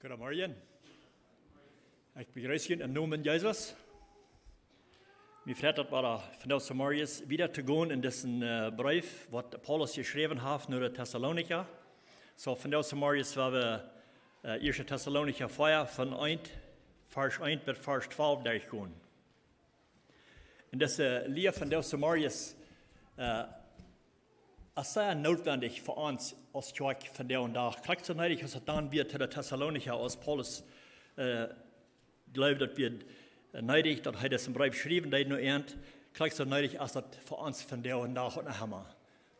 Goedemorgen. Ik begrüße jullie im Namen Jesus. Mir freut es von heute Morgen wieder zu gehen in diesen Brief, was Paulus geschrieben hat nach der Thessalonicher. So von heute Morgen werden wir 1. Thessalonicher 4 von 1, Vers 1 bis Vers 12 durchgehen. In dieser Lehre von heute Morgen ist sehr notwendig für uns als Kirche von der und da. Gleichzeitig ist es dann wieder zu der Thessalonicher, als Paulus glaubt, dass wir neidig, dass er das im Brief geschrieben hat, nur ernt. Gleichzeitig ist das für uns von der und da und Hammer.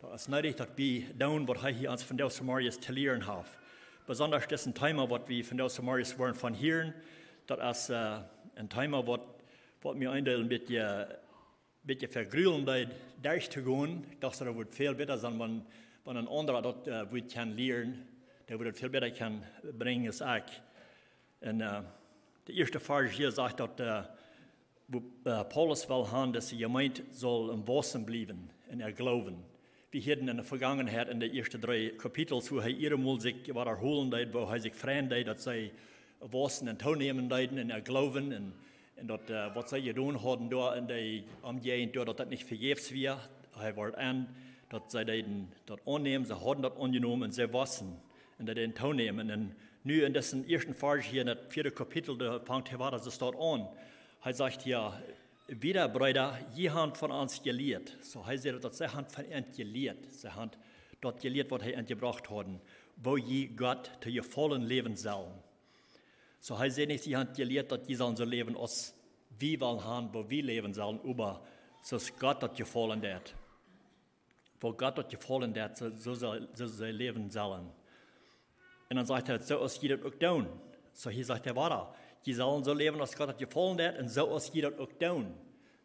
Das ist neidig, dass wir tun, was er hier uns von der Samaris zu lernen hat. Besonders das ein Thema, was wir von der Samaris wollen von hören, das ist ein Thema, was mir ein bisschen vergrüllend durchzugehen. Ich dachte, das wird viel besser sein, wenn ein anderer dort kann lernen, der wird viel besser kann bringen als ich. Und der erste Vers hier sagt, dass Paulus will haben, dass die Gemeinde soll im Wasser bleiben, in der Glauben. Wir hatten in der Vergangenheit in den ersten 3 Kapiteln, wo er ihre Mal sich wiederholen, wo er sich freuen, dass sie Wasser und Ton nehmen, in der Glauben. Und dat, wat zij gedaan hadden daar in de omgeving, dat dat niet vergeefs was. Hij wordt aan dat zij dat aannemen, ze hadden dat aangenomen en ze wassen. En dat den toenemen. En nu in deze eerste vers hier, in het 4. Kapitel, de vangt hij waar, ze staat aan. Hij zegt hier, wieder, Brüder, je haben von uns geleerd. So hij zegt dat zij haben von uns geleerd. Ze hebben dat geleerd wat hij gebracht hadden. Wo je Gott te je vollen leven zal. So heißt es nicht, sie haben gelehrt, dass die sollen so leben, als wir wollen haben, wo wir leben sollen, aber so ist Gott das gefallen hat. Wo Gott das gefallen hat, so sie leben sollen. Und dann sagt er, so ist jeder auch tun. So hier sagt er weiter, die sollen so leben, als Gott das gefallen hat, und so ist jeder auch tun.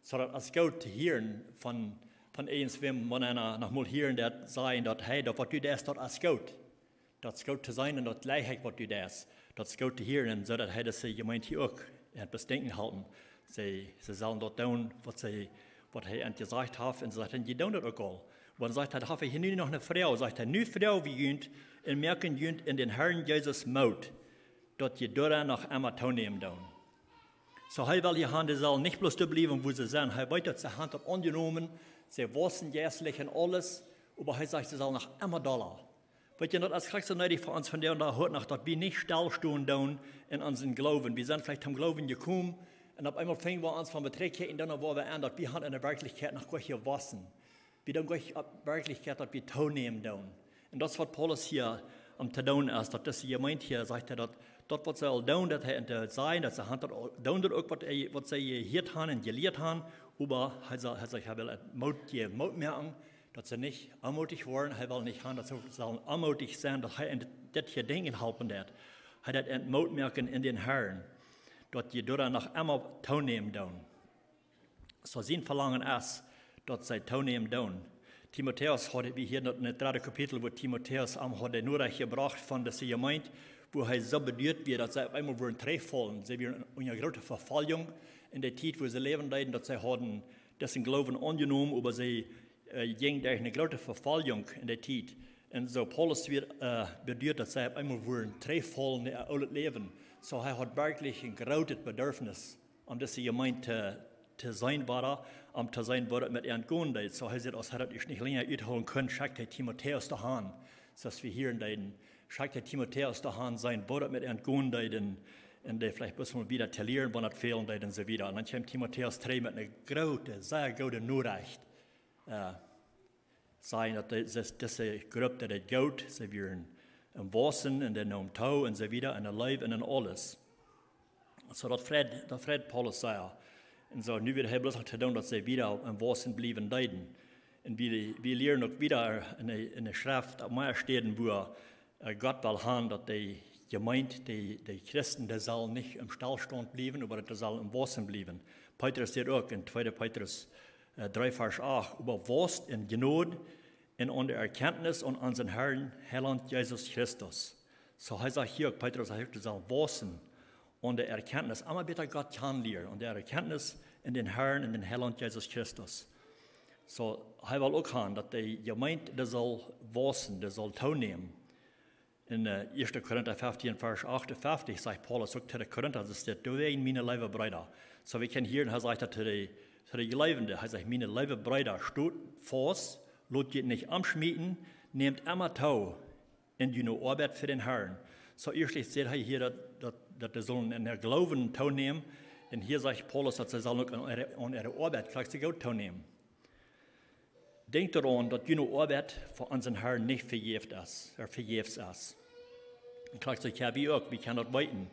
So dass es gut zu hören von eins, wenn man einer noch mal hören, der sagen, dass hey, das was du das, das ist gut. Das ist gut zu sein und das Gleichheit, was du das. Dat is goed te horen, zodat hij de gemeente hier ook het bedenken houden. Ze zullen dat doen wat hij aan gezegd heeft, en ze zeggen, je doet dat ook al. Want zegt hij, heb je nu nog een vrouw, zegt hij, nu vrouw wie junt, en merken junt in den Herrn Jezus moed, dat je daar nog einmal toenemen doen. So hij wil je handen zal niet bloß te blijven, wo ze zijn. Hij weet dat ze hand dat aangenomen, ze wassen jährlich en alles, aber hij zegt, ze zal nog einmal dollar. Weet je, dat is gelijk zo nodig voor ons van der und da heute noch, dat wir nicht stilstaan doen in unseren Glauben. Wir sind vielleicht zum Glauben gekommen und auf einmal fingen wir uns von Beträgen und dann waren wir an, dass wir in der Wirklichkeit noch gleich gewassen. Wir dann gleich in der Wirklichkeit, dass wir teilnehmen doen. Und das, was Paulus hier am zu tun ist, dass das Gemeinde hier sagt, dass das, was sie all tun, dass er sein, dass sie tun, auch, was sie gehört haben und gelehrt haben, aber er sagt, er will Mut merken, dass sie nicht anmutig waren, er will nicht haben, dass sie anmutig sein, dass er das hier Dinge helfen wird. Er hat ein Mut merken in den Herrn, dass die dort noch einmal teilnehmen tun. So sein Verlangen ist, dass sie teilnehmen tun. Timotheus hat, wie hier in dem 3. Kapitel, wo Timotheus hat er nur gebracht von der Gemeinde, wo er so bedeutet wird, dass sie auf einmal wurden treffallen. Sie waren in einer großen Verfallung in der Zeit, wo sie leben, dass sie hatten dessen Glauben angenommen, aber sie ging durch eine große Verfallung in der Zeit. Und so Paulus wird bedeutet, dass sie auf einmal wurden treffallen in ihr Leben. So er hat wirklich ein großes Bedürfnis, diese Gemeinde zu sein, zu sein, was mit ihren Gehen. So er sagt, als er das nicht länger uitholen können, schickt er Timotheus dahin. So dass wir hier in den, schickt er Timotheus dahin sein, was mit ihren Gehen, und der vielleicht müssen wir wieder telieren, wenn das fehlen, und so wieder. Und dann kommt Timotheus 3 mit einer großen, sehr guten Nachricht. Sagen, dass diese Gruppe, das Gott, sie werden im Wasser, in den Tau und so wieder, in der Leib und in alles. So, das Fred Paulus sagt. Und so, nu wird er bloß zu tun, dass sie wieder im Wasser bleiben leiden. Und wir lernen auch wieder in der Schrift, auf meiner Stellen, wo Gott will haben, dass die Gemeinde, die Christen, die sollen nicht im Stillstand bleiben, aber die sollen im Wasser bleiben. Petrus sagt auch in 2. Petrus 3, Vers 8, überwasst in Gnade und an der Erkenntnis an unseren Herrn, Heiland Jesus Christus. So heißt er hier, Petrus sagt, du sollst wassen an der Erkenntnis, einmal bitte Gott kennenlernen, an der Erkenntnis in den Herrn, in den Heiland Jesus Christus. So, er will auch haben, dass die Gemeinde, die soll wassen, die soll teilnehmen. In 1. Korinther 15, Vers 58 sagt Paulus auch zu den Korinther, das steht, du wegen meine liebe Brüder. So wir können hier, er sagt zu den Geleibenden, er sagt, meine liebe Brüder, steht fast, lasst ihr nicht anschmieden, nehmt immer Tau in die Arbeit für den Herrn. So erstens steht hier, dass sie sollen in der Glauben Tau nehmen, und hier sagt Paulus, dass sie sollen auch an ihrer Arbeit gleich auch Tau nehmen. Denkt daran, dass die Arbeit für unseren Herrn nicht vergebens ist. Und gleich so, ja, wir auch, wir können das weiten.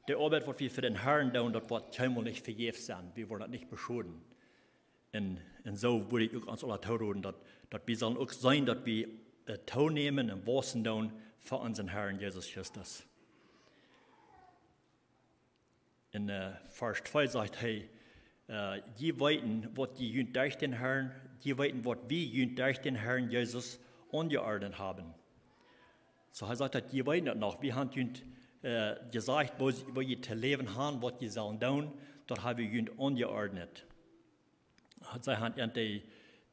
Die Arbeit, die wir für den Herrn tun, das wird keinmal nicht vergebens sein. Wir wollen das nicht beschuldigen. Und so würde ich auch uns alle tun, dass wir sollen auch sein, dass wir Tau nehmen und Wassen tun für unseren Herrn Jesus Christus. In Vers 2 sagt er, die weiten, was die durch den Herrn, die weiten, was wir durch den Herrn Jesus angeordnet haben. So er sagt, die weiten das noch. Wir haben gesagt, wo ihr zu leben haben, was ihr sollen tun, das haben wir angeordnet. Sie haben die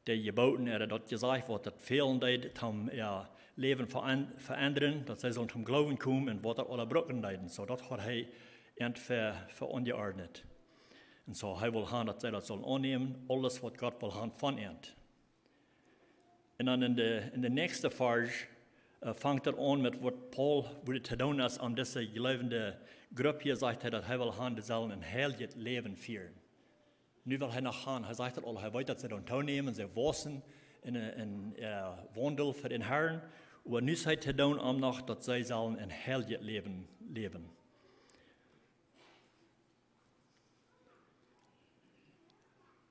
Geboten, das gesagt, was das fehlen, zum Leben verändern, dass sie zum Glauben kommen und was das alle brücken leiden. So das hat er für angeordnet. Und so er will haben, dass sie das sollen annehmen, alles, was Gott will haben von ihnen. Und dann in der nächsten Vers fängt er an mit, was Paul würde tun ist, um diese gläubende Gruppe hier sagt, dass er will haben, die sollen ein heiliges Leben führen. Nu will er noch haben, er sagt, er will, dass sie dann teilnehmen, sie wassen in Wandel für den Herrn. Und nu sagt er dann noch, dass sie sollen ein heiliges Leben leben.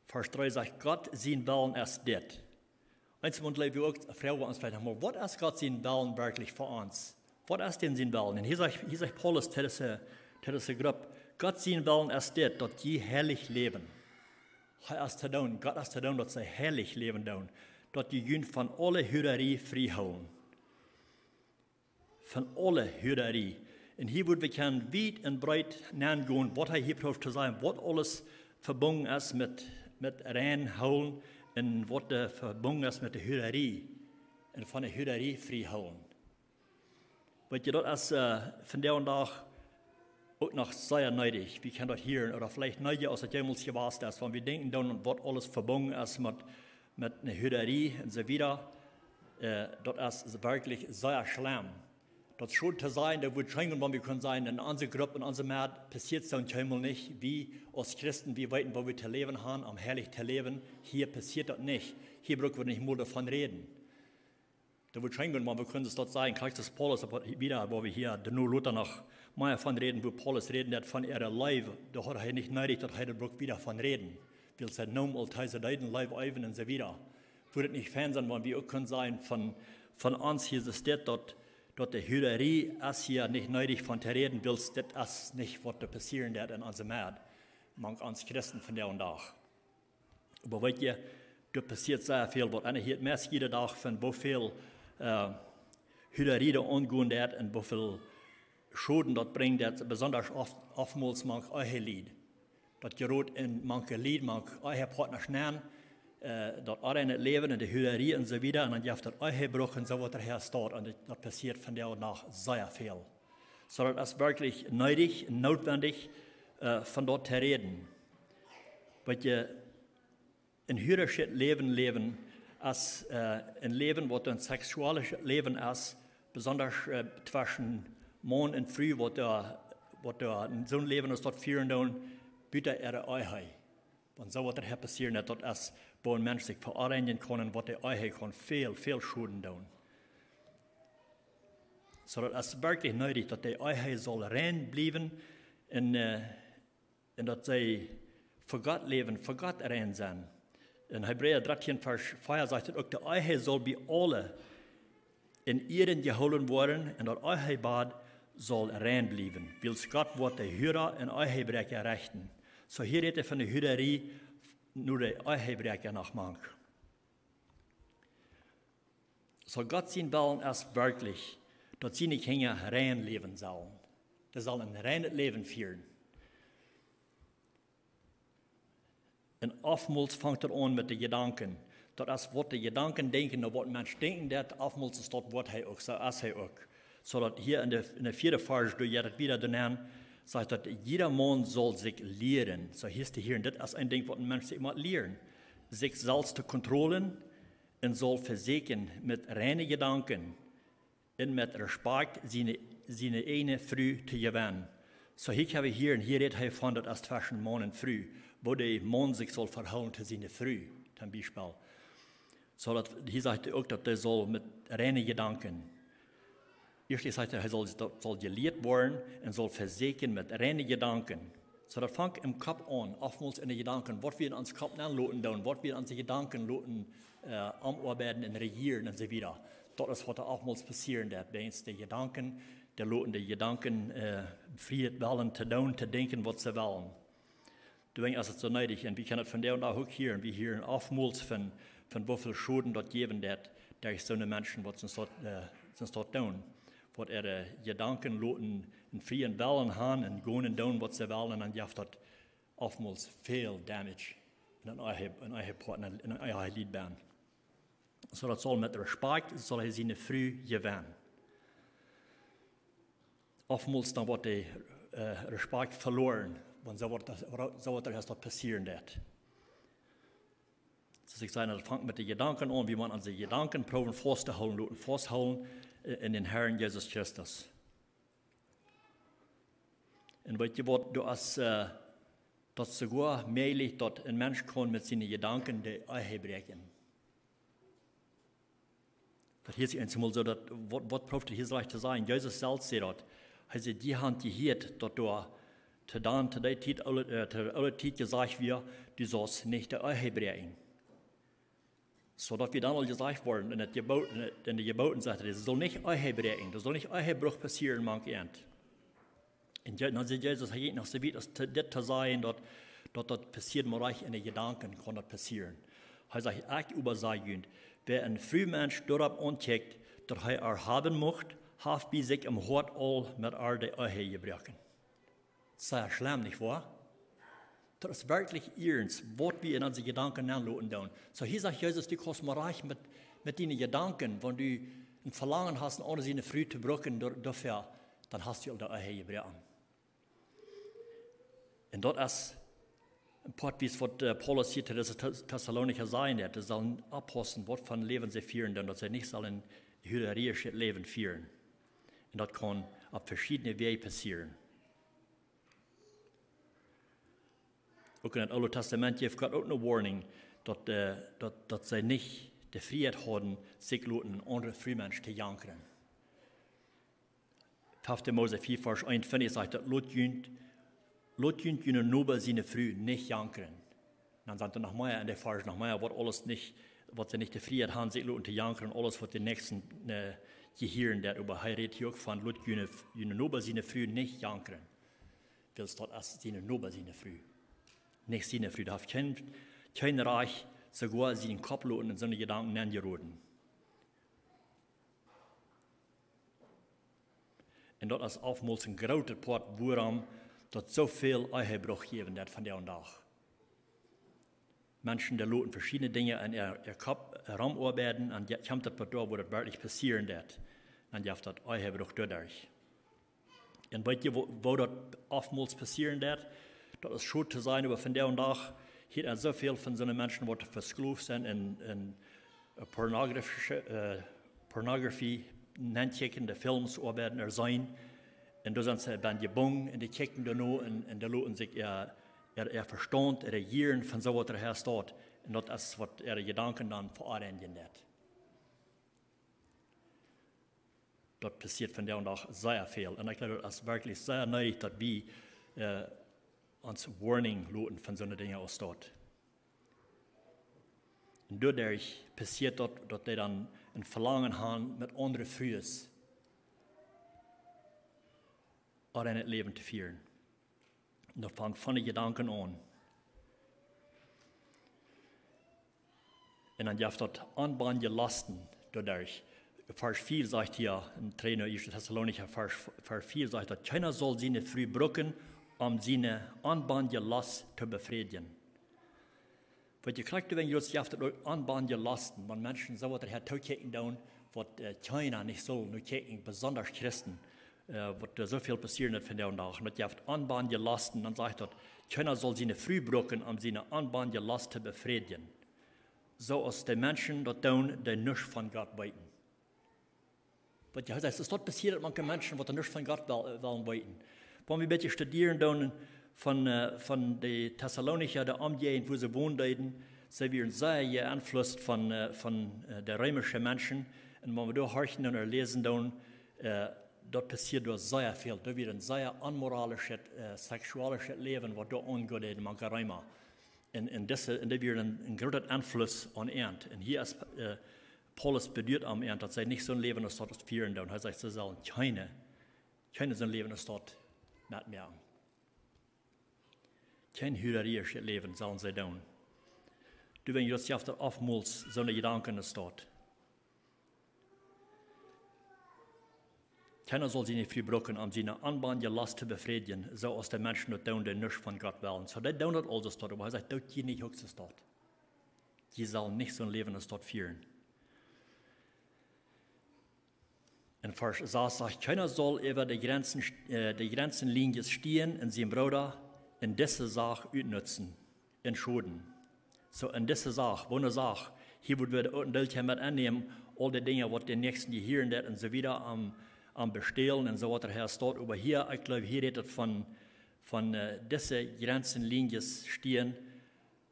Vers 3 sagt, Gott sein Willen ist das. Einmal leben wir auch, fragen wir uns vielleicht einmal, was ist Gott sein Willen wirklich für uns? Was ist denn sein Willen? Und hier sagt Paulus zu dieser Gruppe, Gott sein Willen ist das, dass die herrlich leben. Gott ist zu tun, dass sie herrlich leben tun, dass die Jünger von aller Hürerie frei holen. Von aller Hürerie. Und hier würden wir weit und breit nachgehen, was er hier braucht zu sagen, was alles verbunden ist mit reinholen und was verbunden ist mit der Hürerie und von der Hürerie frei holen. Weil das ist von der und nach auch noch sehr nötig. Wir können das hören oder vielleicht neu aus der jemals gewusst ist, wenn wir denken dann, was alles verbunden ist mit einer Hürerie und so weiter. Das ist wirklich sehr schlimm. Das schon zu sein, da wird schon, wenn wir können sein, in unserer Gruppe, in unserem Markt passiert es dann keinmal nicht. Wie als Christen, wir weiten, wo wir zu leben haben, um herrlich zu leben. Hier passiert das nicht. Hier brauchen wir nicht mehr davon reden. Da wird schon, wenn wir können es dort sagen, gleich das Paulus wieder, wo wir hier nur Luther noch mehr davon reden, wo Paulus reden hat von ihrer Leib. Da hat er nicht nötig, dass er wieder davon reden. Wir sagen, nun, all deinen Leib eiven und so weiter. Würde nicht fern sein, wenn wir auch können sein, von uns hier ist es das, dass die Hürerie ist hier nicht nötig von zu reden willst, das ist nicht, was da passieren wird in unserem Markt. Man uns Christen von der und Tag. Aber weißt ihr, da passiert sehr viel, was einer hier mehr jeden Tag von wo viel Hürerie da angehen wird und wo viel Schulden das bringt, das besonders oftmals manch euer Lied. Das gerät in manche Lied, manch euer Partner schnell, dat alleine Leben in der Hürerie und so weiter, und dann gibt es euch Bruch und so, was daher steht, und das passiert von der und nach sehr viel. So, das ist wirklich nötig, notwendig, von dort zu reden. Weil ihr ein hürerisches Leben als ein Leben, was ein sexuelles Leben ist, besonders zwischen Mann und Frau, was da in so ein Leben ist, dort führen, dann bitte ihre Eiheit. Und so, was daher passieren, das ist, wo ein Mensch sich verarbeiten kann, was der Eiheit kann, viel Schulden tun. So, das ist wirklich nötig, dass der Eiheit soll rein bleiben und dass sie für Gott leben, für Gott rein sein. In Hebräer 13, Vers 4 sagt es auch, der Eiheit soll bei alle in ihren geholen werden und das Eiheitbad soll rein bleiben, weil Gott wird der Hürer und Eiheitbrecher rechten. So hier redet er von der Hürerie, nur der Eiheitbrecher nach manch. So Gott sein Willen ist wirklich, dass sie nicht hängen rein leben sollen. Sie sollen ein reines Leben führen. Und oftmals fängt er an mit den Gedanken. Das ist, was die Gedanken denken, und was Menschen denken, das oftmals ist das, was er auch, so ist er auch. So dass hier in der 4. Vers, du jetzt wieder nennen, sagt, dass jeder Mann soll sich lehren. So hier ist hier, und das ist ein Ding, was ein Mensch sich immer lehren. Sich selbst zu kontrollieren und soll versuchen, mit reinen Gedanken und mit Respekt seine eigene Früh zu gewinnen. So hier habe ich hier, und hier redet er von, das ist zwischen Mann und Früh, wo der Mann sich soll verhalten zu seiner Früh, zum Beispiel. So dass, hier sagt er auch, dass er soll mit reinen Gedanken. Erstens sagt er soll gelehrt werden und soll versuchen mit reinen Gedanken. So das fängt im Kopf an, oftmals in den Gedanken, was wir in uns Kopf anlassen, was wir in unsere Gedanken lassen, arbeiten und regieren und so weiter. Das ist, was oftmals passiert, bei uns die Gedanken, der lassen die Gedanken frei wollen zu tun, zu denken, was sie wollen. Deswegen ist es so nötig, und wir können von der und auch hier, und wir hören oftmals von wie viel Schulden dort geben, durch so eine Menschen, was sie dort tun. Wat Gedanken laten in freien Wellen gaan en gaan en doen wat ze willen, en dan heeft dat oftmals veel damage in een eigen pot, in een eigen liedbaan. So dat zal met respect, zal hij zijn vrouw gewinnen. Oftmals dan wordt de respect verloren, want zo wordt er dat passieren dat. Dus ik zei, dat vangt met de Gedanken aan, wie man aan zijn Gedanken probeert vast te houden, laten vasthouden, in den Herrn Jesus Christus. Und weet je wat, dat is sogar möglich, dat een mens kan met zijn Gedanken de eigen breken. Dat hier ist einmal so, dass, was braucht hier gleich zu sein? Jesus selbst sagt das. Er sagt, die Hand gehört, dass du zu der Zeit gesagt wird, du sollst nicht der eigen breken. So dass wir dann all gesagt worden, in der Geboten sagte, das soll nicht euch breken, das soll nicht euch Bruch passieren, manch End. Und dann sagt Jesus, er geht noch so weit, dass das zu sein, dass das passiert, man reich in den Gedanken kann das passieren. Er sagt, echt überzeugend, wer ein Frühmensch darauf ancheckt, dass er haben möchte, hat bei sich im Hort all mit der euch gebrochen. Das ist ja schlimm, nicht wahr? Das ist wirklich ernst, was wir in unsere Gedanken anlassen tun. So hier sagt Jesus, du kannst mal reich mit deinen Gedanken, wenn du ein Verlangen hast, ohne seine Früh zu brücken, dafür, dann hast du auch der Ehe gebrochen. Und das ist ein Part, wie es Paulus hier zu den Thessalonicher sein wird. Das sollen abpassen, was von Leben sie führen, denn dass sie nicht sollen hüterisches Leben führen. Und das kann auf verschiedene Wege passieren. Ook in het Oude Testament heeft God ook een warning dat zij niet de vrijheid hadden zich laten andere Frühmensch te jankeren. 5. Mose 4, Vers 1 sagt dat lot junt jene Nobe seine Früh nicht jankeren. Dan sagt er noch mehr in der Vers, noch mehr, was sie nicht die Freiheit haben, sich laten te jankeren, alles was die Nächsten gehören, der über Heirat hier auch von lot jene Nobe seine Früh nicht jankeren. Willst dort als seine Nobe seine Früh. Nicht seine Früh, darf kein Reich sogar seinen Kopf lassen und seine Gedanken angeraten. Und das ist oftmals ein großer Part, warum das so viel Ehebruch geben wird von der und Tag. Menschen, die lassen verschiedene Dinge in ihr Kopf herumarbeiten und jetzt kommt das da, wo das wirklich passieren wird. Und jetzt das Ehebruch dadurch. Und weißt ihr, wo das oftmals passieren wird? Das ist schuld zu sein, aber von der und Tag hier so viel von so einen Menschen, die versklavt sind in Pornografie, nenntjekende Films arbeiten sein. Und da sind sie dann gebunden und die checken da noch und da lassen sich ihr Verstand, ihre Hirn von so was daher steht. Und das ist, was ihre Gedanken dann verarbeiten wird. Das passiert von der und Tag sehr viel. Und ich glaube, das ist wirklich sehr nötig, dass wir uns Warning lassen von solchen Dingen aus dort. Und dadurch passiert dort, dass die dann ein Verlangen haben, mit anderen Frühes auch in das Leben zu führen. Und das fängt von den Gedanken an. Und dann darf dort anbahnen Lasten dadurch. Vers 4 sagt hier, in 3. 1. Thessalonicher, Vers 4 sagt, dass keiner soll seine Früh brücken, seine anbahnen Last zu befriedigen. Weil je krijgt wenn jūs jaft anbahnen Lasten, wenn Menschen so was daher toekicken doen, was China nicht soll, nur kijken, besonders Christen, was da so viel passiert hat von der und nach. Und das hat Anbahn gelassen, dann sagt er, China soll seine Frühbrücken um seine Anbahn gelassen befriedigen. So als die Menschen dort tun, die nichts von Gott weiten. Was ja, es ist dort passiert, manche Menschen, die nichts von Gott wollen weiten. Wenn wir ein bisschen studieren dann von den Thessalonicher, der Umgehend, wo sie wohnen, sie werden sehr beeinflusst von den römischen Menschen. Und wenn wir da horchen und lesen, dann, dort passiert da sehr viel. Da wird ein sehr unmoralisches, sexuelles Leben, was da angeht in manchen Römer. Und da wird ein großer Einfluss an Ernst. Und hier ist Paulus bedeutet am Ernst, dass sie nicht so ein Leben als dort führen. Und er sagt zu sagen, keine so ein Leben als dort nicht mehr. Kein hürerisches Leben sollen sie tun. Du, wenn du das oftmals so eine Gedanken ist dort. Keiner soll sie nicht verbrücken, um seine Anbahn Last zu befriedigen, so als die Menschen das tun, die nichts von Gott wollen. So, die tun das alles dort, aber er sagt, dort geht nicht höchstes dort. Die sollen nicht so ein Leben als dort führen. In Vers 6 sagt, keiner soll über die Grenzenlinie stehen in seinem Bruder in diese Sache utnutzen, entschuldigen. So in diese Sache, wo eine Sache, hier würden wir ein Teil mit annehmen, all die Dinge, was die Nächsten gehören, und so wieder am Bestehlen und so weiter her steht. Aber hier, ich glaube, hier redet von dieser Grenzenlinie stehen,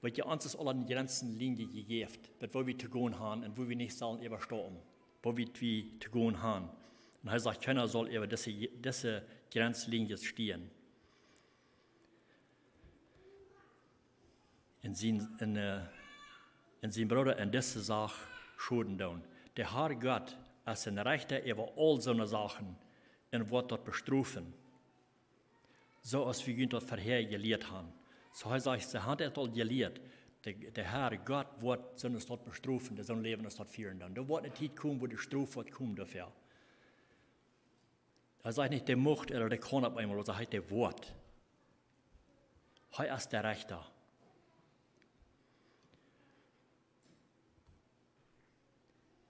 weil ja uns alle eine Grenzenlinie gegeben, wo wir zu gehen haben und wo wir nicht sollen überstehen, wo wir zu gehen haben. Und er sagt, keiner soll über diese Grenzlinie stehen. In seinem Bruder in diese Sache Schulden tun. Der Herr Gott ist ein Rechter über all so eine Sachen und wird dort bestrafen. So als wir ihn dort vorher gelehrt haben. So er sagt, sie hat es all gelehrt. Der Herr Gott wird so etwas dort bestrafen, der so ein Leben dort führen. Da wird eine Zeit kommen, wo die Strafe wird kommen dafür. Er sagt nicht, der Macht oder der kann auf einmal, er sagt, der Wort. Er ist der Rechter.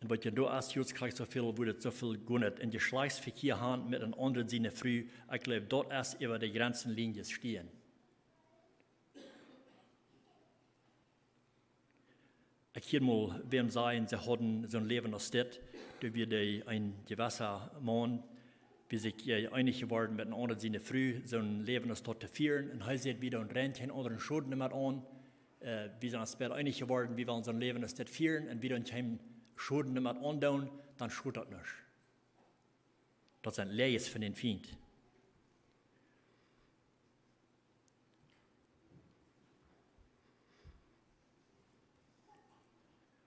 Und weil du als jetzt kriegst so viel, wo das so viel gunnet, in Geschlechtsverkehr haben mit einem anderen seine Früh, ich glaube, dort erst über die Grenzenlinie stehen. Ich hier mal wem sagen, sie hatten so ein Leben als das, da wird ein gewisser Mann, wie sich einig geworden mit einem anderen seine Früh, so ein Leben als dort zu führen, und er sieht wieder und rennt keinen anderen Schulden mehr an, wir sind später einig geworden, wie wir unser Leben als das führen, und wieder keinen Schulden nicht mehr andauern, dann schaut das nicht. Das ist ein Leis von den Feind.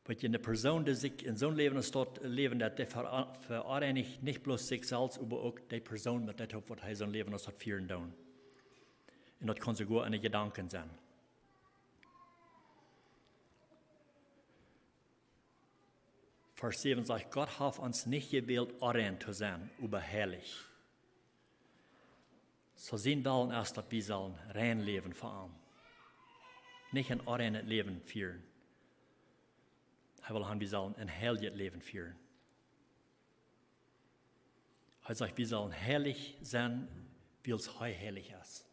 Weil eine Person, die sich in so einem Leben dort leben, die vereinigt nicht bloß sich selbst, aber auch die Person, mit der was er so ein Leben dort führen tun. Und das kann sogar eine Gedanken sein. Vers 7 sagt, Gott hat uns nicht gewählt, arrogant zu sein, überherrlich. So sehen wir erst, dass wir sollen rein leben vor allem. Nicht ein arrogantes Leben führen. Er will haben, wir sollen ein heiliges Leben führen. Er sagt, wir sollen herrlich sein, wie es heilig ist.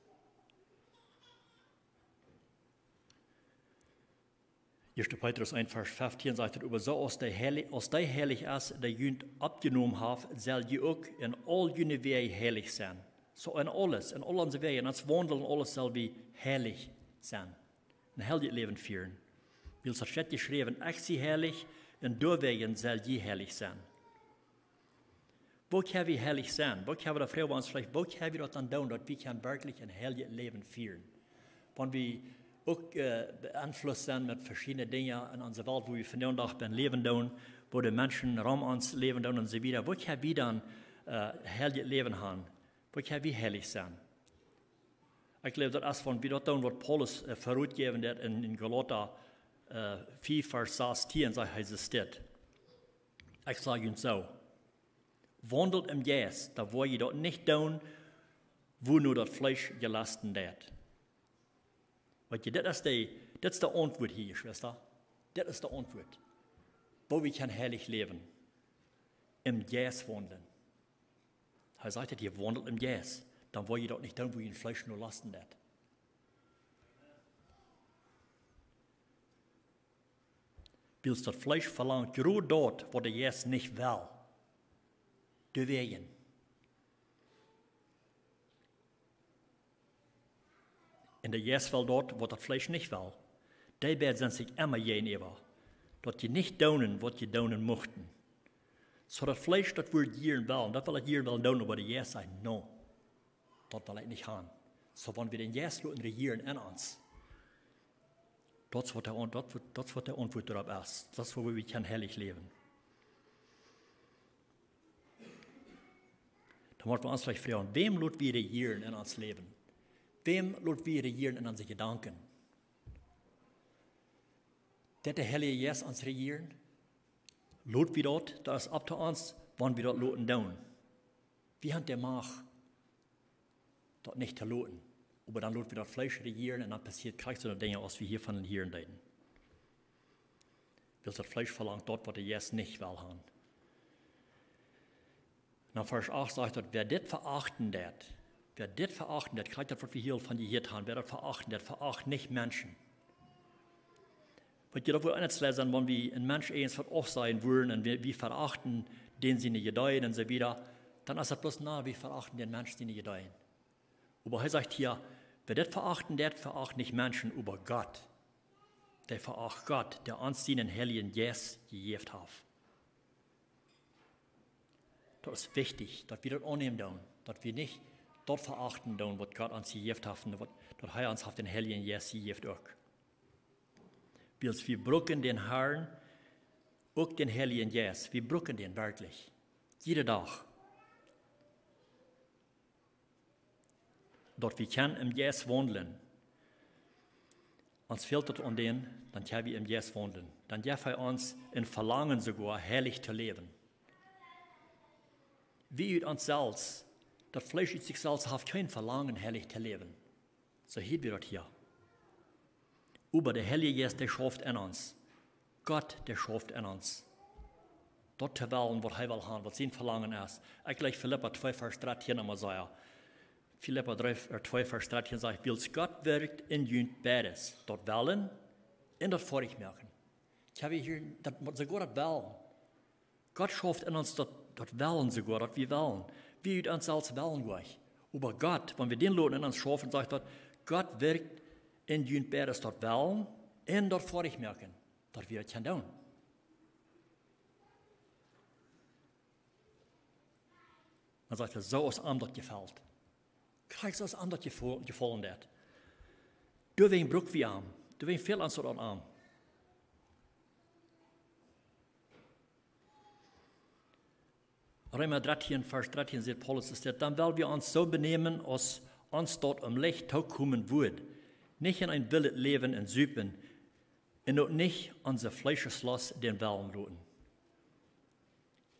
Erste Petrus 1, Vers 15 sagt, über so als der heilig ist, der jünd abgenommen hat, soll je auch in all jene Wege heilig sein. So in alles, in all unsere Wege, in uns Wandeln, alles soll wie heilig sein. Ein heiliges Leben führen. Wie es steht geschrieben, ich sie heilig, und durchwegen soll je heilig sein. Wo können wir heilig sein? Wo können wir der Frau uns vielleicht, wo können wir das dann tun, dass wir wirklich ein heiliges Leben führen? Wenn wir auch beeinflusst sind mit verschiedenen Dingen in unserer Welt, wo wir von der Tag beim Leben tun, wo die Menschen Raum ans Leben tun und so weiter. Wo können wir dann heiliges Leben haben? Wo können wir heilig sein? Ich glaube, das ist, wenn wir das tun, was Paulus vorausgegeben hat in Galater 4, Vers 16, sagt es steht. Ich sage Ihnen so, wandelt im Geist, da wo ihr dort nicht tun, wo nur das Fleisch gelasten wird. Das ist die Antwort hier, Schwester. Das ist die Antwort. Wo wir kann herrlich leben. im Jas wandeln. Er sagt, ihr wandelt im Jas. Dann wollt ihr dort nicht tun, wo ihr den Fleisch nur lasten wird. Weil das Fleisch verlangt, gerade dort, wo der Jas nicht will, du wegen. In der Jas will dort, wo das Fleisch nicht will, die werden sich immer gegenüber, dass die nicht tun, was die tun möchten. So das Fleisch, das will jieren will, das will jieren will tun, aber der Jas sagt, no, das will ich nicht haben. So wenn wir den Jas regieren in uns, das wird der Antwort darauf ist. Das, wo wir können herrlich leben. Da müssen wir uns vielleicht fragen, wem lässt wir regieren in uns Leben? Wem lässt wir regieren in unsere Gedanken? Der Heilige Jas uns regieren? Lässt wir dort, das ist ab zu uns, wann wir dort loten tun. Wie hat der Macht, dort nicht zu loten? Aber dann lässt wir das Fleisch regieren und dann passiert gleich so eine Dinge, was wir hier von den Hirn reden. Weil das Fleisch verlangt dort, was der Jas nicht will haben. Nach Vers 8 sagt er, wer das verachten wird, gleich das, was wir hier von dir hier haben, wer das veracht nicht Menschen. Weil ihr da wohl eines lesen, wenn wir ein Mensch eins was auch sein wollen und wir verachten den sie nicht gedeihen und so wieder, dann ist das bloß wir verachten den Menschen, die nicht gedeihen. Aber er sagt hier, wer das verachten, der veracht nicht Menschen, aber Gott. Der veracht Gott, der uns den heiligen Jas gegeben hat. Das ist wichtig, dass wir das annehmen tun, dass wir nicht dort verachten tun, was Gott uns gegeben hat, dass er uns auf den heiligen Jas gegeben hat. Wir brücken den Herrn, auch den heiligen Jas, wir brücken den wirklich, jeden Tag. Dort wir können im Jas wandeln. Uns fehlt es an den, dann können wir im Jas wandeln. Dann darf er uns in Verlangen sogar, herrlich zu leben. Wie in uns selbst, das Fleisch in sich selbst hat kein Verlangen, herrlich zu leben. So hier wir das hier. Aber der Heilige Jas, der schafft in uns. Gott, der schafft in uns. Dort zu wählen, was er will haben, was sein Verlangen ist. Ich gleich Philippa 2, Vers 13 einmal sagen. Philippa 2, Vers 13 sagt, weil Gott wirkt in jünt beides. Dort wählen und dort vormerken. Ich habe hier, sogar das Wählen. Gott schafft in uns dort Wählen sogar, dort wir wählen. Wie uns selbst wählen gleich. Aber Gott, wenn wir den Leuten in uns schaffen, sagt dort, Gott wirkt in jünt beides dort wählen und dort vormerken. Dort wir es können tun. Dann sagt er, so ist ihm das gefällt. Krijg zoals aan dat gevallen werd. Du wegen broek wie arm. Du wegen veel aan zo'n arm. Römer 13, Vers 13 sagt Paulus, dann weil wir uns so benehmen, als uns dort Licht kommen wird. Nicht in ein wildes Leben in Süpen. Und auch nicht unser Fleischeslust den Wellen loten.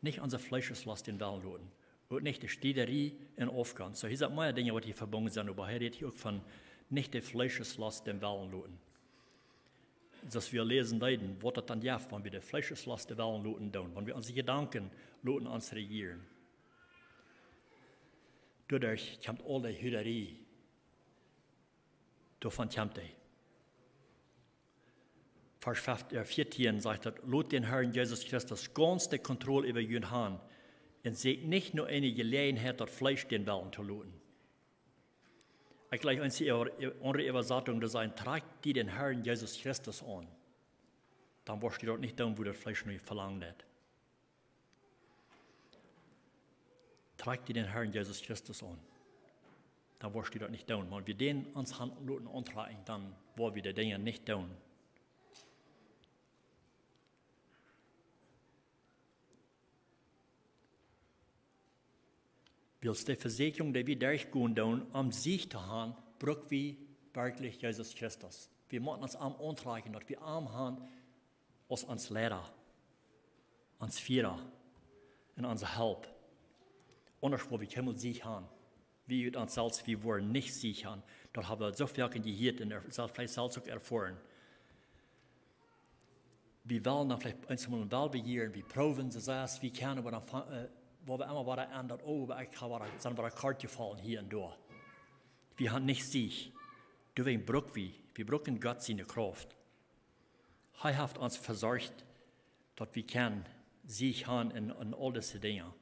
Nicht unser Fleischeslust den Wellen loten. Und nicht die Städerie in Aufgang. So, hier sind mehr Dinge, die verbunden sind, aber hier redet hier auch von nicht der Fleischeslast den Wellen loten. Dass wir lesen leiden, was das dann ja, wenn wir der Fleischeslast den Wellen loten tun, wenn wir unsere Gedanken loten uns regieren. Dadurch kommt alle Hüderie. Davon kommt die. Vers 14 sagt er, lot den Herrn Jesus Christus ganz die Kontrolle über jüden haben. Und seht nicht nur eine Gelegenheit, das Fleisch den Wellen zu loten. Ich gleich eine andere Übersetzung, das sein, tragt die den Herrn Jesus Christus an. Dann wirst du dort nicht tun, wo das Fleisch nicht verlangt hat. Tragt die den Herrn Jesus Christus an. Dann wirst du dort nicht tun. Wenn wir den uns Handloten antragen, dann wollen wir die Dinge nicht tun. Weil die Versicherung, die wir durchgehen tun, Sieg zu haben, brauchen wir wirklich Jesus Christus. Wir müssen uns antragen, dass wir haben als uns Lehrer, uns Führer und unser Help. Anders wo wir können Sieg haben. Wir uns selbst, wir wollen nicht Sieg haben. Dort haben wir so viel gehört und vielleicht selbst auch erfahren. wir wollen dann vielleicht einmal evaluieren, wir proben das, wie können wir dann, wo wir immer wieder ändern, sind wir ein Kart gefallen hier und da. Wir haben nicht sich. Wir brauchen Gott seine Kraft. Er hat uns versorgt, dass wir können sich haben in all diese Dinge.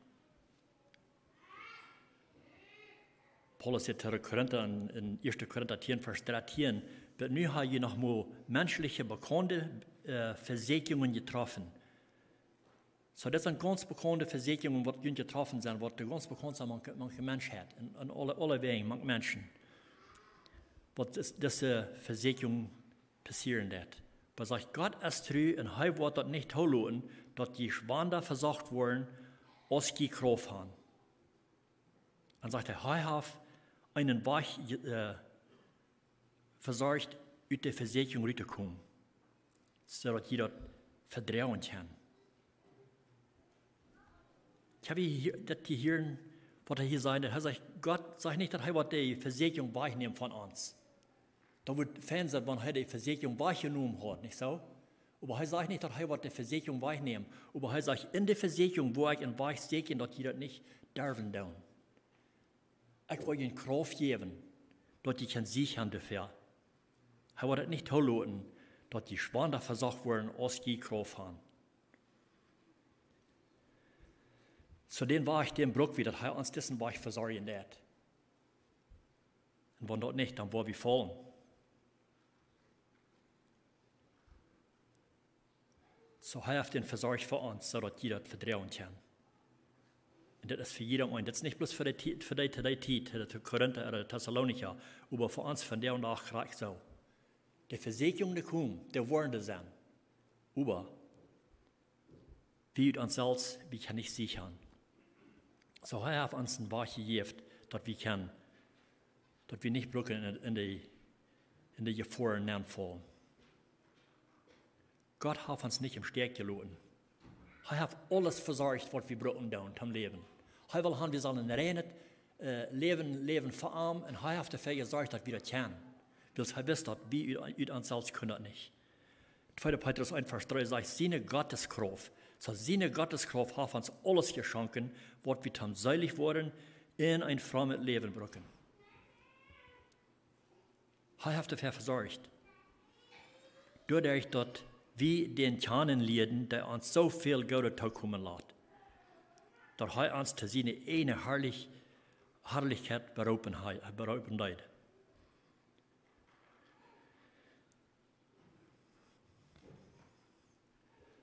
Paulus sagt in Korinther, in 1. Korinther 10, Vers 13, aber nu habe je noch mal menschliche bekannte Versicherungen getroffen. So, das sind ganz bekannte Versicherungen, die getroffen sind, die ganz bekannt sind, manche Menschen hat, in alle Wegen, manche Menschen. Was diese Versicherung passieren wird. Aber sagt Gott ist treu und er wird das nicht tolerieren, dass die Schwander versorgt werden, aus die Kraft haben. Dann sagt er hat einen Weg versorgt, aus der Versicherung rauszukommen, sodass jeder vertrauen kann. Ich habe hier hören, was er hier sagt. Er sagt, Gott sagt nicht, dass er die Versicherung wahrnehmen von uns. Da wird Fernsehen, wenn er die Versicherung wahrgenommen hat, nicht so? Aber er sagt nicht, dass er die Versicherung wahrnehmen. Aber er sagt, in der Versicherung, wo ich in Weich sehe, dass die das nicht dürfen tun. Ich will ihnen Kraft geben, dass die kann sichern dafür. Er wird das nicht tolerieren, dass die Schwander versorgt werden, aus die Kraft haben. Zu dem war ich dem Bruck wieder, dass er uns dessen Weich versorgen wird. Und wenn dort nicht, dann wollen wir fallen. So er hat den versorgt für uns, sodass jeder vertrauen kann. Und das ist für jedermann. Das ist nicht bloß für die Zeit, für Korinther oder Thessalonicher, aber für uns von der und nach gleich so. Die Versicherung, die kommt, die wollen das sein. Aber wir uns selbst, wir können nicht sichern. So er hat uns ein Wort gegeben, dass wir nicht brücken in die Gefahren fallen. Gott hat uns nicht im Stärk gelassen. Er hat alles versorgt, was wir brauchen im Leben. Er will haben, wir sollen rein leben verarmen und er hat dafür gesorgt, dass wir das können. Weil er wisst, dass wir uns selbst können nicht. 2. Petrus 1, Vers 3 sagt, seine Gotteskraft. So seine Gotteskraft hat uns alles geschenkt, was wir dann seilig wurden, in ein frommes Leben brücken. Er hat dafür versorgt. Dadurch, dass wir den Kahnen leiden, der uns so viel Gute zukommen lässt. Dass er uns zu seiner eine Herrlichkeit berauben hat.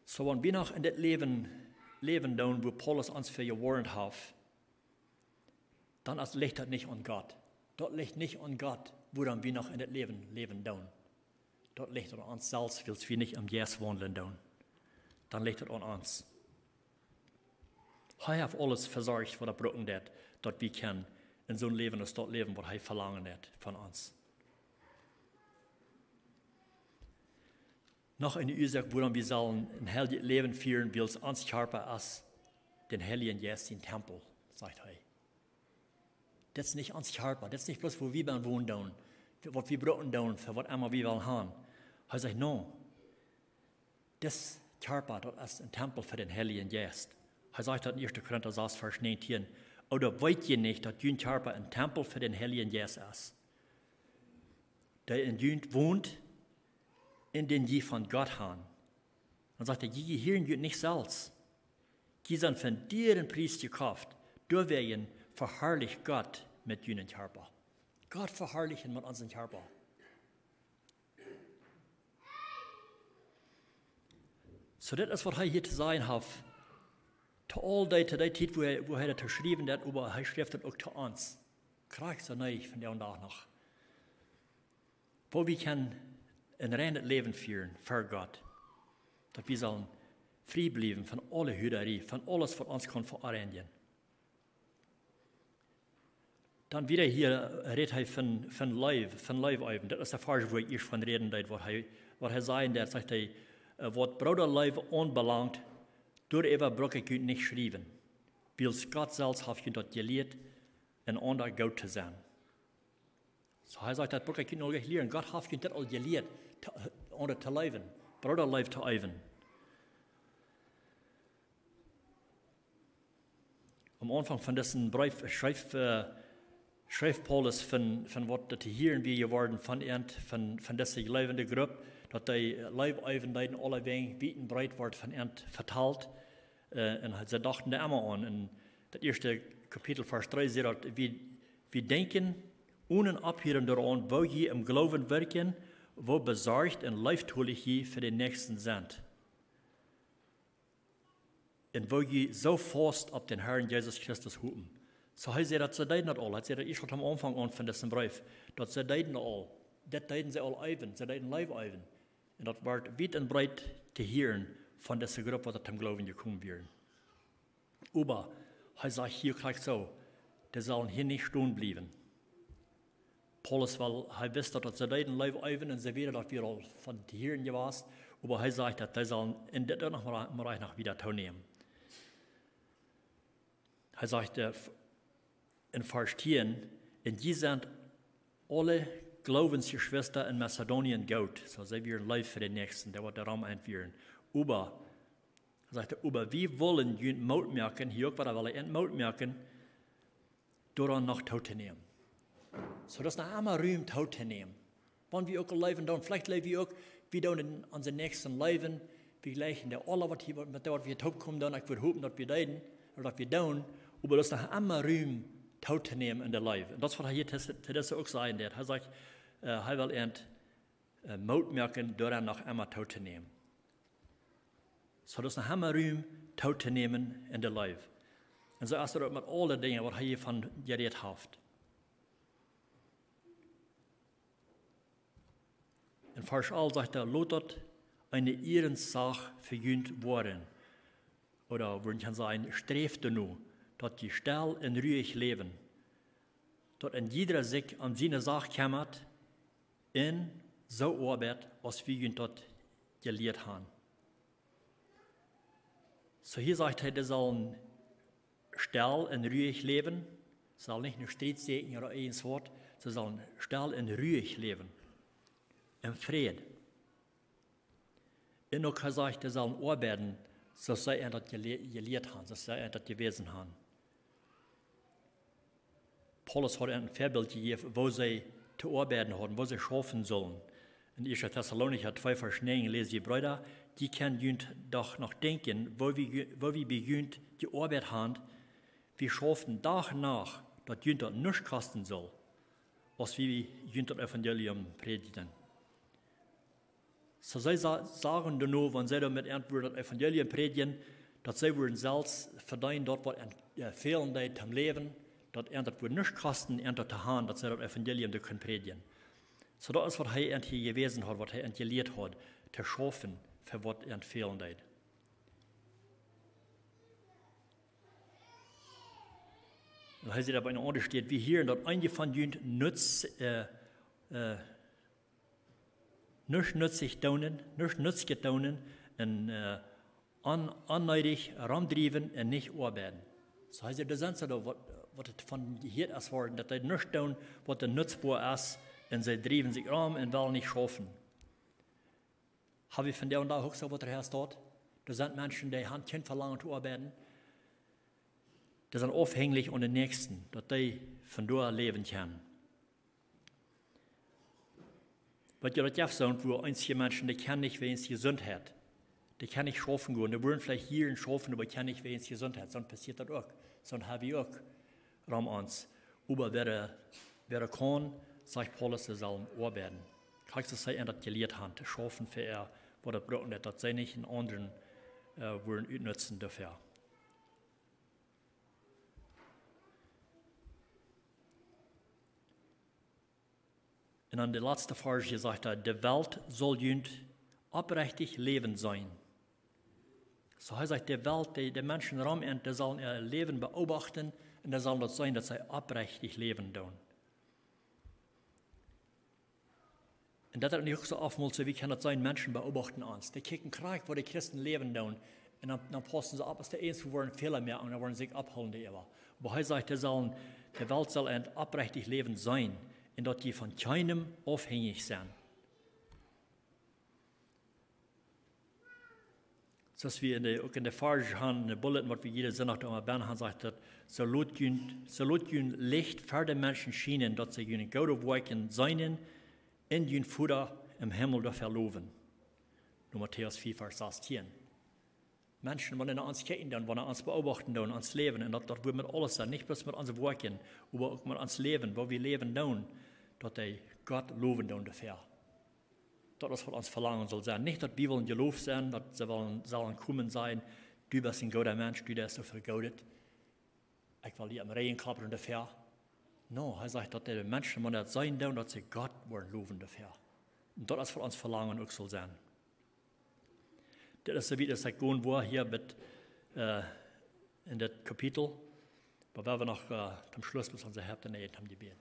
So, wenn wir noch in das Leben tun, wo Paulus uns für gewarnt hat, dann liegt das nicht an Gott. Dort liegt nicht an Gott, wo dann wir noch in das Leben tun. Dort liegt es an uns selbst, weil wir nicht am Jes wandeln tun. Dann liegt es an uns. Er hat alles versorgt, was er brauchen hat, dass wir können in so ein Leben, das dort leben, was er verlangen hat von uns. Noch eine Ursache, woran wir sollen ein heiliges Leben führen, will es uns Körper als den heiligen Jes in Tempel, sagt er. Das ist nicht uns Körper, das ist nicht bloß, wo wir wohnen, was wir brauchen, für was immer wir wollen haben. Er sagt, no, das Körper, das ist ein Tempel für den heiligen Geist. Er sagt in 1. Korinther 6, Vers 19, oder wollt ihr nicht, dass dein Körper ein Tempel für den heiligen Geist ist, der in dir wohnt, in den je von Gott haben. Dann sagt er, die gehören dir nicht selbst. Die sind von dir ein Preis gekauft. Du werden verherrlicht Gott mit deinem Körper. Gott verherrlichen mit unserem Körper. So, das ist, was er hier zu sagen hat. Zu all der Zeit, wo er das geschrieben hat, aber er schreibt das auch zu uns. Kriegt so neu von der und auch noch. Wo wir können ein reines Leben führen für Gott. Dass wir sollen frei bleiben von aller Hüderie, von alles, was uns kann verarrangieren. Dann wieder hier redet er von Leib. Das ist der Fall, wo ich erst von reden will, was er sagen, der sagt, was Bruderleib anbelangt, door even bruk ik u niet schrijven. Wils Gott selbst hat je dat gelehrt, een ander Gott zu sein. So er sagt, dat bruk ik u nog niet leren. Gott hat je dat al gelehrt, ander te leven, Bruderleib te even. am Anfang von diesem Brief schreibt Paulus von was das hier wir geworden von dieser lebende Gruppe, dass die Leibeivendeiten alle wegen weit und breit wird von verteilt. Und sie dachten da immer an. In das erste Kapitel, Vers 3, sagt, wir denken ohne Abhören daran, wo je im Glauben wirken, wo besorgt und leibtulich je für den Nächsten sind. Und wo je so fast auf den Herrn Jesus Christus hupen. So heißt er, dass sie deiden das all. Hat sie das schon am Anfang an von diesem Brief. Dass sie deiden all. Das deiden sie all eiven. Sie deiden Leib eiven. Und das wird weit und breit zu hören von dieser Gruppe, die zum Glauben gekommen werden. Aber er sagt hier gleich so, die sollen hier nicht stehen bleiben. Paulus, weil er wusste, dass sie deiden Leib eiven und sie wissen, dass wir all von hier gewesen. Aber er sagt, dass die sollen in das noch mal wieder teilnehmen. Er sagt in Vers 10, und die sind alle Glaubensgeschwister in Mazedonien gut. So sie werden live für den Nächsten, der wird der Raum einführen. Aber wir wollen jünd Mut merken, hier auch weil er Mut merken, daran noch teilzunehmen. So das ist noch einmal Ruhm teilzunehmen. Wenn wir auch leben, dann vielleicht leben wir auch wieder in unseren nächsten Leben, wir gleichen der alle, was hier mit der wir kommen, dann ich würde hoffen, dass wir leiden oder dass wir tun, aber das ist noch einmal Ruhm teilzunehmen in der Leben. Und das was er hier das auch sagen wird. Er sagt, er will Mut merken, daran noch einmal teilzunehmen. So das ist noch einmal Ruhm teilzunehmen in der Leben. Und so ist er mit allen Dingen, was er hier von geredet hat. In Vers 11 sagt er, lotet eine Ehrensache verjüngt worden. Oder würden kann sagen, streeft nur, dass die still und ruhig leben. Dass in jeder sich an seine Sache kümmert, in so arbeitet, als wir ihn dort gelehrt haben. So hier sagt er, die sollen still und ruhig leben. Sie sollen nicht nur Streit sägen oder ein Wort, sie sollen still und ruhig leben. Im Frieden. Und auch er sagt, die sollen arbeiten, so sei er das gelehrt haben, so sei er das gewesen haben. Paulus hat ein Vorbild gegeben, wo sie zu arbeiten haben, wo sie schaffen sollen. In 1. Thessalonicher 2, Vers 9 lesen die Brüder, die können doch noch denken, wo wir beginnt die Arbeit haben, wir schaffen Tag nach, dass jünt das nicht kosten soll, was wir jünt das Evangelium predigen. So sie sagen dann nur, wenn sie damit das Evangelium predigen, dass sie würden selbst verdienen, dort was fehlen zum Leben, dass das würde nicht kosten, zu haben, dass sie das Evangelium können predigen. So das ist, was er hier gewesen hat, was er gelehrt hat, zu schaffen, für was fehlen hat. Und hier sieht aber eine andere steht, wie hier, dass einige von ihnen nicht nützlich tun, nicht nützlich tun, und anneidig ramdriven und nicht arbeiten. So heißt das sind so, was von hier aus worden, dass sie nicht tun, was nützbar ist, und sie driven sich ram und wollen nicht schaffen. Habe ich von der und da auch so, was der Herr steht? Da sind Menschen, die haben kein Verlangen zu arbeiten. Die sind aufhängig an den Nächsten, dass die von dort leben können. Weil ihr das ja sagt, wo einige Menschen, die können nicht, wenn es gesund hat. Die können nicht schaffen gehen. Die wollen vielleicht hier schaffen, aber können nicht, wenn es gesund hat. Sonst passiert das auch. Sonst habe ich auch Raum uns. Aber wer kann, sagt Paulus, sie sollen arbeiten. Kannst du sagen, dass gelehrt haben, zu schaffen für er, wo der brauchen, dass sie nicht in anderen wollen utnutzen dafür. Und an der letzten Vers sagt er, die Welt soll jünd aufrichtig leben sein. So heißt es, die Welt, die Menschen rum, die sollen ihr Leben beobachten und das soll das sein, dass sie aufrichtig leben tun. Und das ist nicht so oftmals so, wie kann das sein, Menschen beobachten uns. Die kicken Krieg, wo die Christen leben tun. Und dann passen sie ab, als der Einzige, wo Fehler mehr und dann wollen sie sich abholen, die immer. Aber er sagt, die Welt soll ein aufrichtig Leben sein. Und dass die von keinem abhängig sind. Zoals we ook in de Farge gaan, in de bulletin, wat we jede zondag aan ben gaan, zegt dat zo laat jullie licht voor de mensen schijnen, dat ze jullie gouden werken zijn in jullie Vader im Himmel te verloven. Nu Matthäus 4, Vers 16. Menschen wollen naar ons kijken, dan wollen ons beobachten, dan ons leven. En dat we met alles zijn, niet bloß met onze werken, maar ook met ons leven, waar we leven doen, dat hij God loven doen dafür. Dat is wat ons verlangen soll sein. Nicht, dass wir wollen geloofd zijn, dat ze zullen komen zijn, du bist ein guter Mensch, du bist so vergeudet. Ich will dir am Regen klappern dafür. No, er sagt, dass die Menschen man das sein doen, dass sie Gott wollen loven dafür. Und das ist für uns verlangen auch soll sein. Das ist so wie das gehen war hier mit, in das Kapitel, aber wir noch zum Schluss bis unser Herz nähen haben gebeten.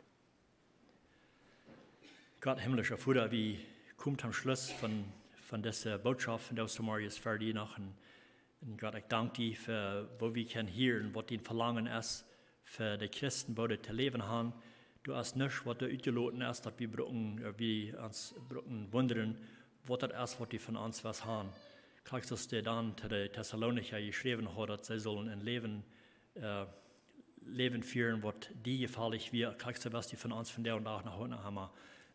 Gott, himmlischer Vater, wie kommt am Schluss von dieser Botschaft, von der Marius fertig noch. Und Gott, ich danke dir für, wo wir können hören, was dein Verlangen ist, für die Christen, wo die zu leben haben. Du hast nichts, was du ausgelassen hast, dass wir uns wundern, was das ist, was die von uns was haben. Kriegst du es dir dann zu den Thessalonicher geschrieben hat, dass sie sollen ein Leben führen, was dir gefällig wird. Kriegst du, was die von uns von der und auch nach heute haben.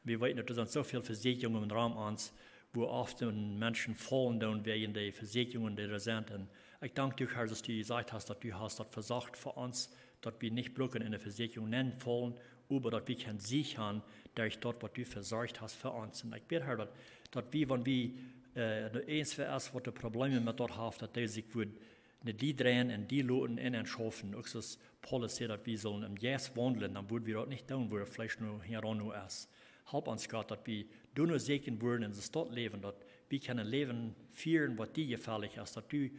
Wir wissen, dass so viele Versicherungen im Raum uns, wo oft Menschen fallen dann wegen der Versicherungen, die da sind. Und ich danke dir, Herr, dass du gesagt hast, dass du hast das versorgt für uns, dass wir nicht blocken in der Versicherung nennen fallen, aber dass wir können sichern, durch dort, was du versorgt hast für uns. Und ich bitte, Herr, dass wir, wenn wir eins für uns, was die Probleme mit dort haben, dass die sich die drehen und die Leute in und schaffen. Auch so Paulus sagt, dass wir sollen im Jes wandeln, dann würden wir das nicht tun, wo er vielleicht nur hier auch nur ist. Help uns, Gott, dass wir nur segnen würden in der Stadt leben, dass wir können Leben führen, was dir gefällig ist, dass du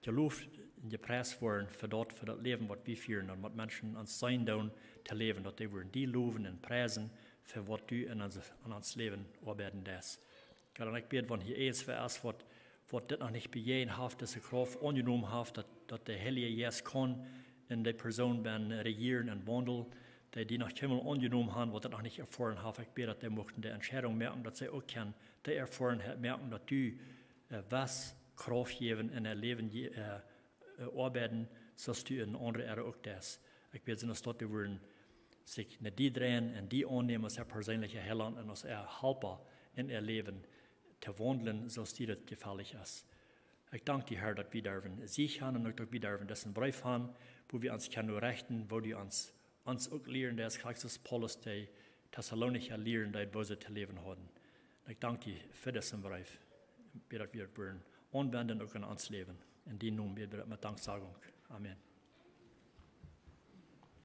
gelobt und gepreist werden für das Leben, was wir führen und was Menschen uns sein tun, zu leben, dass die würden die loben und preisen für was du an uns Leben arbeiten lässt. Gott, und ich bete, wenn hier eins für uns, was das noch nicht begehen hat, diese Kraft angenommen hat, dass der Heilige Geist kann in der Person regieren und wandeln, die nach Himmel angenommen haben, was das noch nicht erfahren haben. Ich bete, dass die möchten die Entscheidung merken, dass sie auch können, die erfahren merken, dass du was Kraft geben in ihr Leben arbeiten, sodass du in andere Erde auch das. Ich bete, dass die würden sich nicht die drehen und die annehmen als ihr persönlicher Heiland und als ihr Helfer in ihr Leben zu wandeln, sodass dir das gefällig ist. Ich danke dir, Herr, dass wir dürfen sichern und dass wir dürfen dessen Brief haben, wo wir uns können rechten, wo du uns auch lehren, dass Christus Paulus die Thessalonicher lehren, die böse zu leben haben. Ich danke dir für diesen Brief. Ich bitte, dass wir anwenden auch in uns Leben. In dem Namen beten wir mit Danksagung. Amen.